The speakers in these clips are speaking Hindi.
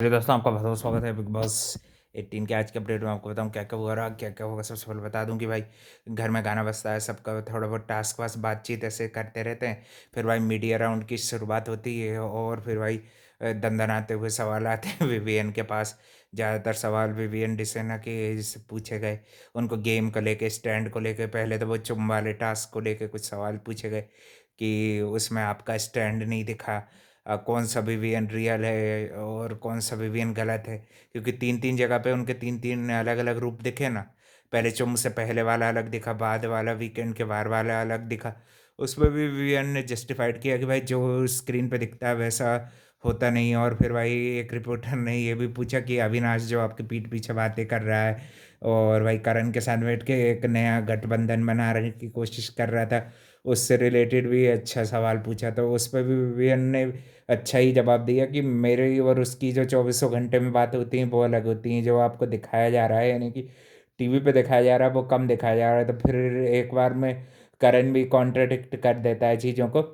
मेरे दोस्तों, आपका बहुत बहुत स्वागत है बिग बॉस 18 के आज के अपडेट में। आपको बताऊं क्या क्या हुआ रहा, क्या क्या होगा। सबसे पहले बता दूं कि भाई घर में गाना बजता है, सबका थोड़ा बहुत टास्क वास्क बातचीत ऐसे करते रहते हैं। फिर भाई मीडिया राउंड की शुरुआत होती है और फिर भाई दंदनाते हुए सवाल आते हैं विवियन के पास। ज़्यादातर सवाल विवियन डिसेना के से पूछे गए। उनको गेम को लेके, स्टैंड को लेके, पहले तो वो चुम वाले टास्क को लेके कुछ सवाल पूछे गए कि उसमें आपका स्टैंड नहीं दिखा। कौन सा विवियन रियल है और कौन सा विवियन गलत है, क्योंकि तीन तीन जगह पे उनके तीन तीन अलग अलग रूप दिखे ना। पहले चुम से पहले वाला अलग दिखा, बाद वाला वीकेंड के बार वाला अलग दिखा। उसमें भी विवियन ने जस्टिफाइड किया कि भाई जो स्क्रीन पे दिखता है वैसा होता नहीं है। और फिर भाई एक रिपोर्टर ने ये भी पूछा कि अविनाश जो आपके पीठ पीछे बातें कर रहा है और भाई करण के साथ बैठ के एक नया गठबंधन बनाने की कोशिश कर रहा था, उससे रिलेटेड भी अच्छा सवाल पूछा। तो उस पर भी विवियन ने अच्छा ही जवाब दिया कि मेरी और उसकी जो चौबीसों घंटे में बात होती हैं वो अलग होती हैं, जो आपको दिखाया जा रहा है यानी कि टीवी पे दिखाया जा रहा है वो कम दिखाया जा रहा है। तो फिर एक बार में करण भी कॉन्ट्राडिक्ट कर देता है चीज़ों को।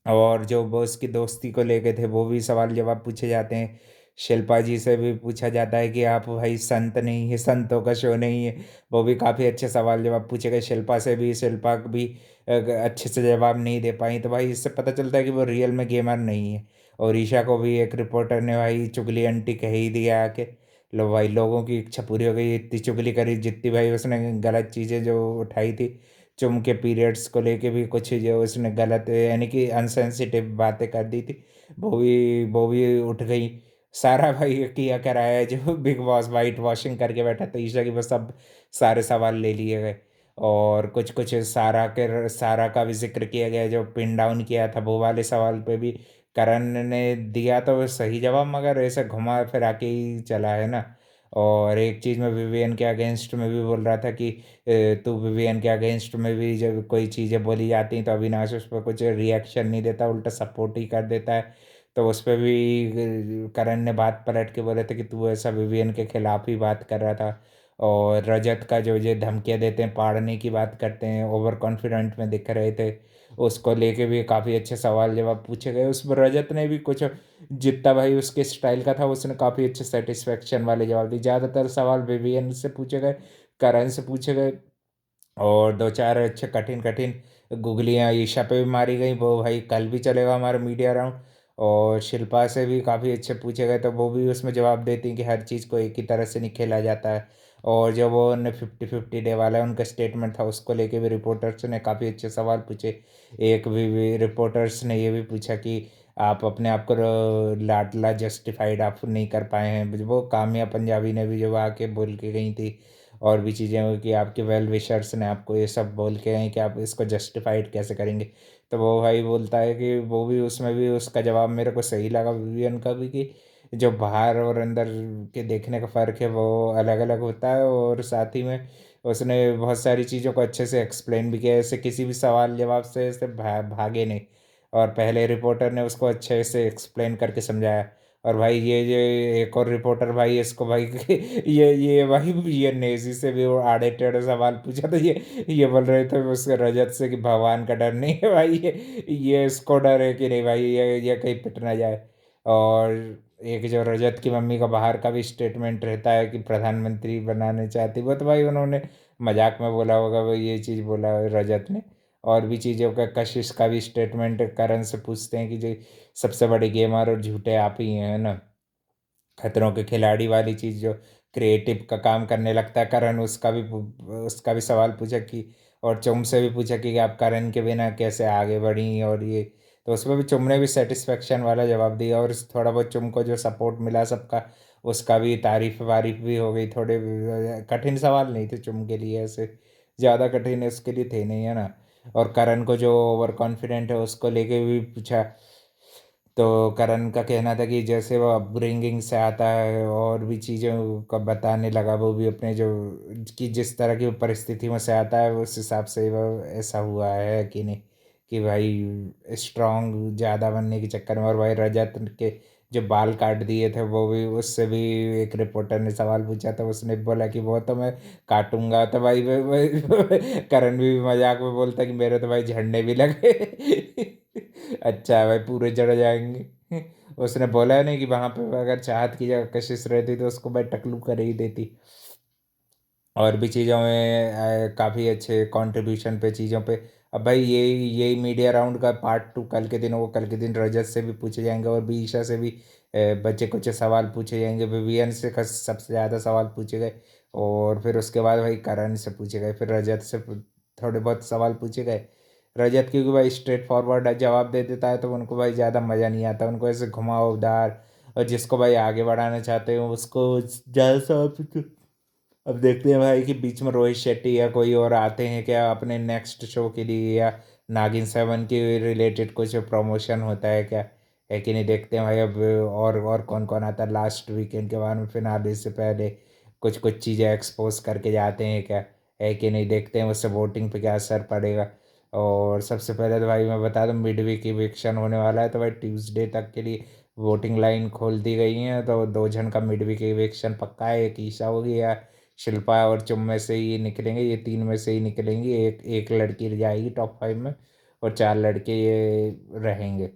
और जो वो उसकी दोस्ती को लेके थे वो भी सवाल जवाब पूछे जाते हैं। शिल्पा जी से भी पूछा जाता है कि आप भाई संत नहीं है, संतों का शो नहीं है। वो भी काफ़ी अच्छे सवाल जवाब पूछे गए शिल्पा से भी। शिल्पा भी अच्छे से जवाब नहीं दे पाई। तो भाई इससे पता चलता है कि वो रियल में गेमर नहीं है। और ईशा को भी एक रिपोर्टर ने भाई चुगली आंटी कह ही दिया आके। लो भाई, लोगों की इच्छा पूरी हो गई। इतनी चुगली करी जितनी भाई उसने गलत चीज़ें जो उठाई थी। चुम के पीरियड्स को लेके भी कुछ जो उसने गलत यानी कि अनसेंसिटिव बातें कर दी थी, वो भी उठ गई। सारा भाई किया कराया है जो बिग बॉस वाइट वॉशिंग करके बैठा था ईशा की, बस सब सारे सवाल ले लिए गए। और कुछ कुछ सारा का भी जिक्र किया गया, जो पिन डाउन किया था वो वाले सवाल पे भी करण ने दिया तो सही जवाब, मगर ऐसे घुमा फिरा के ही चला है ना। और एक चीज़ में विवियन के अगेंस्ट में भी बोल रहा था कि तो विवियन के अगेंस्ट में भी जब कोई चीज़ें बोली जाती हैं तो अविनाश उस पर कुछ रिएक्शन नहीं देता, उल्टा सपोर्ट ही कर देता है। तो उस पर भी करण ने बात पलट के बोले थे कि तू ऐसा विवियन के खिलाफ ही बात कर रहा था। और रजत का जो ये धमकियाँ देते हैं, पाड़ने की बात करते हैं, ओवर कॉन्फिडेंट में दिख रहे थे, उसको लेके भी काफ़ी अच्छे सवाल जवाब पूछे गए। उस पर रजत ने भी कुछ जितना भाई उसके स्टाइल का था उसने काफ़ी अच्छे सेटिस्फेक्शन वाले जवाब दिए। ज़्यादातर सवाल विवियन से पूछे गए, करण से पूछे गए। और दो चार अच्छे कठिन कठिन गुगलियाँ ईशा पे भी मारी गई, वो भाई कल भी चलेगा हमारा मीडिया राउंड। और शिल्पा से भी काफ़ी अच्छे पूछे गए, तो वो भी उसमें जवाब देती हैं कि हर चीज़ को एक ही तरह से नहीं खेला जाता है। और जो वो ने 50-50 डे वाला है उनका स्टेटमेंट था, उसको लेके भी रिपोर्टर्स ने काफ़ी अच्छे सवाल पूछे। एक भी रिपोर्टर्स ने ये भी पूछा कि आप अपने आप को लाडला जस्टिफाइड आप नहीं कर पाए हैं। वो काम्या पंजाबी ने भी जो आके बोल के गई थी और भी चीज़ें हुई कि आपके वेल विशर्स ने आपको ये सब बोल के गए कि आप इसको जस्टिफाइड कैसे करेंगे। तो वो भाई बोलता है कि वो भी उसमें भी उसका जवाब मेरे को सही लगा विवियन का भी, कि जो बाहर और अंदर के देखने का फ़र्क है वो अलग अलग होता है। और साथ ही में उसने बहुत सारी चीज़ों को अच्छे से एक्सप्लेन भी किया, ऐसे किसी भी सवाल जवाब से ऐसे भागे नहीं। और पहले रिपोर्टर ने उसको अच्छे से एक्सप्लेन करके समझाया। और भाई ये एक और रिपोर्टर भाई इसको भाई ये भाई ये नेजी से भी वो आड़े टेढ़े सवाल पूछा, तो ये बोल रहे थे उसके रजत से कि भगवान का डर नहीं है भाई, ये इसको डर है कि नहीं भाई ये कहीं पिट ना जाए। और एक जो रजत की मम्मी का बाहर का भी स्टेटमेंट रहता है कि प्रधानमंत्री बनाने चाहती, वो तो भाई उन्होंने मजाक में बोला होगा, वो ये चीज़ बोला रजत ने। और भी चीज़ों का कशिश का भी स्टेटमेंट करण से पूछते हैं कि जो सबसे बड़े गेमर और झूठे आप ही हैं, है ना। खतरों के खिलाड़ी वाली चीज़ जो क्रिएटिव का काम करने लगता है करण, उसका भी सवाल पूछा कि। और चुम से भी पूछा कि आप करण के बिना कैसे आगे बढ़ी और ये। तो उसमें भी चुम ने भी सेटिस्फेक्शन वाला जवाब दिया। और थोड़ा बहुत चुम को जो सपोर्ट मिला सबका, उसका भी तारीफ वारीफ भी हो गई। थोड़े कठिन सवाल नहीं थे चुम के लिए, ऐसे ज़्यादा कठिन उसके लिए थे नहीं, है ना। और करण को जो ओवर कॉन्फिडेंट है उसको लेके भी पूछा। तो करण का कहना था कि जैसे वो अपब्रिंगिंग से आता है और भी चीज़ों का बताने लगा, वो भी अपने जो कि जिस तरह की परिस्थितियों से आता है उस हिसाब से वो ऐसा हुआ है कि नहीं, कि भाई स्ट्रांग ज़्यादा बनने के चक्कर में। और भाई रजत के जो बाल काट दिए थे वो भी, उससे भी एक रिपोर्टर ने सवाल पूछा था, उसने बोला कि वो तो मैं काटूंगा। तो भाई करण भी मजाक में बोलता कि मेरे तो भाई झड़ने भी लगे अच्छा है भाई, पूरे जड़ जाएंगे। उसने बोला नहीं कि वहां पे अगर चाहत की जगह कशिश रहती तो उसको भाई टकलू कर ही देती। और भी चीज़ों में काफ़ी अच्छे कंट्रीब्यूशन पे चीज़ों पे। अब भाई यही मीडिया राउंड का पार्ट 2 कल के दिन, वो कल के दिन रजत से भी पूछे जाएंगे और भी ईशा से भी बच्चे कुछ सवाल पूछे जाएंगे। विवियन से सबसे ज़्यादा सवाल पूछे गए, और फिर उसके बाद भाई करण से पूछे गए, फिर रजत से थोड़े बहुत सवाल पूछे गए। रजत क्योंकि भाई स्ट्रेट फॉरवर्ड जवाब दे देता है तो उनको भाई ज़्यादा मज़ा नहीं आता, उनको ऐसे घुमावदार, और जिसको भाई आगे बढ़ाना चाहते हो उसको ज़्यादा सवाल पूछो। अब देखते हैं भाई कि बीच में रोहित शेट्टी या कोई और आते हैं क्या अपने नेक्स्ट शो के लिए, या नागिन 7 के रिलेटेड कुछ प्रमोशन होता है क्या, है कि नहीं। देखते हैं भाई अब और कौन कौन आता है लास्ट वीकेंड के बाद में, फिनाले से पहले कुछ कुछ चीज़ें एक्सपोज करके जाते हैं क्या, है कि नहीं। देखते हैं उससे वोटिंग पे क्या असर पड़ेगा। और सबसे पहले तो भाई मैं बता दूं मिड वीक इविक्शन होने वाला है, तो भाई ट्यूसडे तक के लिए वोटिंग लाइन खोल दी गई है, तो 2 जन का मिड वीक इविक्शन पक्का है। एक ईशा होगी या शिल्पा और चुम में से ही निकलेंगे, ये 3 में से ही निकलेंगी। एक एक लड़की जाएगी टॉप 5 में, और 4 लड़के ये रहेंगे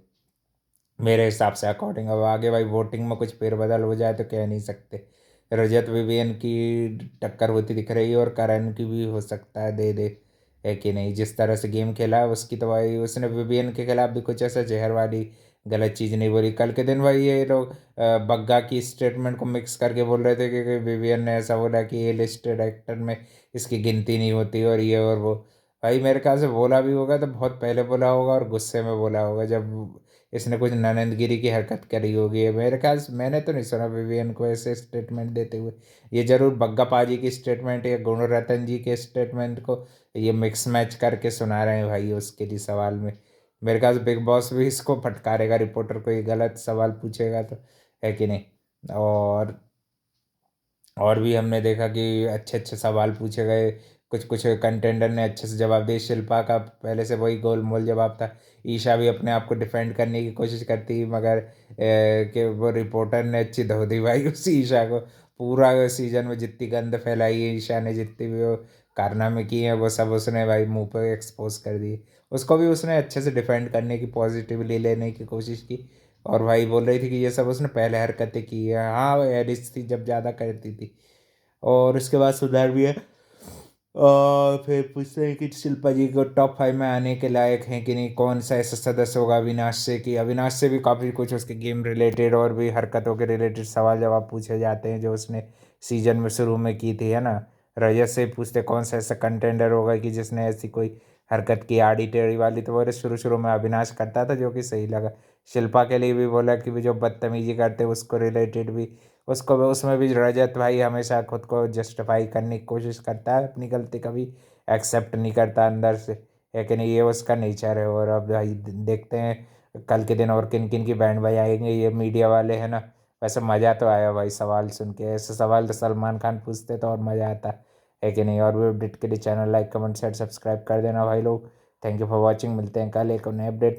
मेरे हिसाब से अकॉर्डिंग। अब आगे भाई वोटिंग में कुछ फेरबदल हो जाए तो कह नहीं सकते। रजत विवियन की टक्कर होती दिख रही है, और करण की भी हो सकता है दे दे, है कि नहीं। जिस तरह से गेम खेला है उसकी, तो भाई उसने विवियन के खिलाफ भी कुछ ऐसा जहर वाली गलत चीज़ नहीं बोली। कल के दिन भाई ये लोग बग्गा की स्टेटमेंट को मिक्स करके बोल रहे थे कि विवियन ने ऐसा बोला कि ए लिस्टेड एक्टर में इसकी गिनती नहीं होती और ये और वो। भाई मेरे ख्याल से बोला भी होगा तो बहुत पहले बोला होगा, और गुस्से में बोला होगा जब इसने कुछ ननंदगिरी की हरकत करी होगी। है मेरे ख्याल से, मैंने तो नहीं सुना विवियन को ऐसे स्टेटमेंट देते हुए। ये जरूर बग्गा पाजी की स्टेटमेंट या गुणरत्न जी के स्टेटमेंट को ये मिक्स मैच करके सुना रहे हैं भाई उसके लिए सवाल में। मेरे ख्याल से बिग बॉस भी इसको फटकारेगा, रिपोर्टर को ये गलत सवाल पूछेगा तो, है कि नहीं। और और भी हमने देखा कि अच्छे अच्छे सवाल पूछे गए, कुछ कुछ कंटेंडर ने अच्छे से जवाब दिए। शिल्पा का पहले से वही गोलमोल जवाब था। ईशा भी अपने आप को डिफेंड करने की कोशिश करती, मगर कि वो रिपोर्टर ने अच्छी धो दी भाई उस ईशा को। पूरा सीजन में जितनी गंद फैलाई है ईशा ने, जितनी भी वो कारनामे किए हैं वो सब उसने भाई मुंह पे एक्सपोज कर दिए। उसको भी उसने अच्छे से डिफेंड करने की, पॉजिटिवली लेने की कोशिश की। और भाई बोल रही थी कि ये सब उसने पहले हरकतें की है, हाँ वो एडिस थी जब ज़्यादा करती थी, और उसके बाद सुधार भी है। और फिर पूछते हैं कि शिल्पा जी को टॉप 5 में आने के लायक हैं कि नहीं, कौन सा ऐसा सदस्य होगा अविनाश से, कि अविनाश से भी काफ़ी कुछ उसके गेम रिलेटेड और भी हरकतों के रिलेटेड सवाल जवाब पूछे जाते हैं जो उसने सीजन में शुरू में की थी, है ना। रजत से पूछते कौन सा ऐसा कंटेंडर होगा कि जिसने ऐसी कोई हरकत की आड़ी टेढ़ी वाली, तो वो शुरू शुरू में अविनाश करता था जो कि सही लगा। शिल्पा के लिए भी बोला कि भी जो बदतमीजी करते उसको रिलेटेड भी, उसको उसमें भी रजत भाई हमेशा खुद को जस्टिफाई करने की कोशिश करता है, अपनी गलती कभी एक्सेप्ट नहीं करता अंदर से, है कि नहीं। ये उसका नेचर है। और अब भाई देखते हैं कल के दिन और किन किन की बैंड भाई आएंगे, ये मीडिया वाले हैं ना। वैसे मज़ा तो आया भाई सवाल सुन के, ऐसे सवाल तो सलमान खान पूछते तो और मज़ा आता, है कि नहीं। और भी अपडेट के लिए channel like comment share subscribe कर देना भाई लोग। थैंक यू फॉर वॉचिंग, मिलते हैं कल एक नए अपडेट।